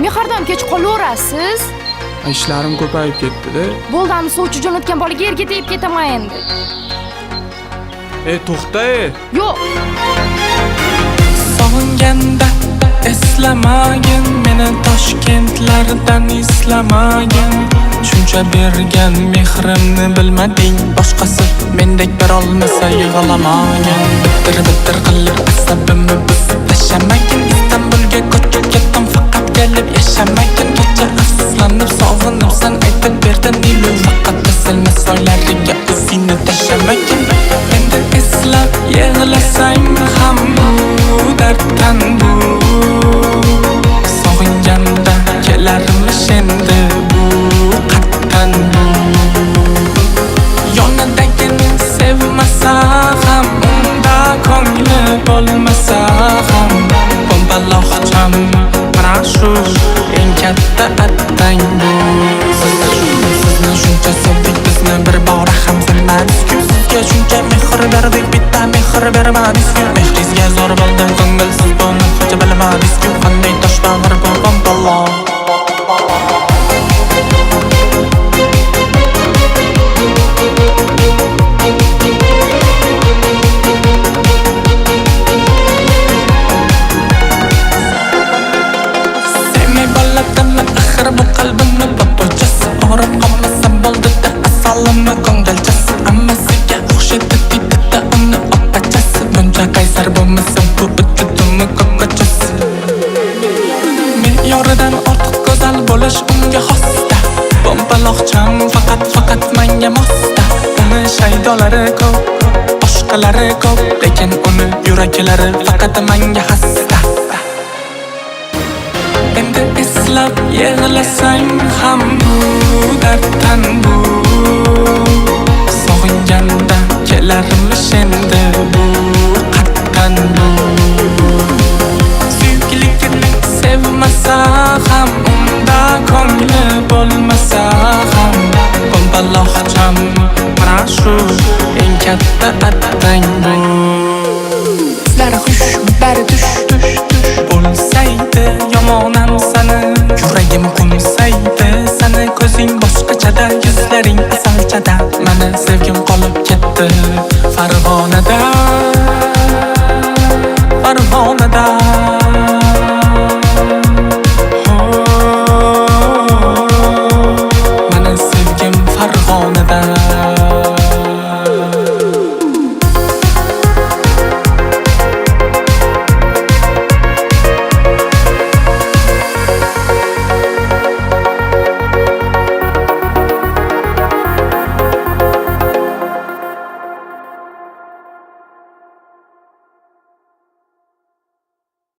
Mehrdan kech qolaverasiz. Ishlarim ko'payib ketdi-da. Bo'ldani sovchi jo'natgan bolaga yerga tegib ketaman endi. To'xta. Yo'q. Sog'inganda eslamagin, meni Toshkentlardan islamagin. Shuncha bergan mehrimni bilmading, boshqasi mendek berolmasa yig'lamagin. Bitir qilib asabimni buzib tashamagin. Istanbulga ko'chib ketdim faqat kelib yashamagin. Kecha afsuslanib sog'inib san aytib berdin Nilu, faqat kesilma soylariga o'zingni tashamagin. Endi eslab yig'lasang ham bu darddan bu. Sog'inganda kelarmish endi bu qatdan bu. Yonidagini sevmasa ham, unda ko'ngli bo'lmasa ham, bombaloqcham mana shu eng katta attang bu. Sizni shuncha sevdik, bizni bir bora ham sevmadingiz-ku. Sizga shuncha mehr berdik, bitta mehr bermadingiz-ku. Mehringizga zo'r bo'ldim, ko'ngilsiz buni hech bilmadingiz-ku. Qanday tosh bag'ir bu bombaloq. Bu qalbimni papochasi o'rib qolmasa bo'ldi-da, asolimni ko'ngilchasi. Ammasiga o'xshaydi dedi-da uni opachasi. Buncha qaysar bo'lmasa bu vujudimni ko'kachasi. Me'yoridan ortiq go'zal bo'lish unga xosda. Bombaloqcham faqat menga mosda. Uni shaydolari ko'p, boshqalari ko'p, lekin uni yuraklari faqat menga xasta. Endi eslab yig'lasang ham bu darddan bu. Sog'inganda kelarmish endi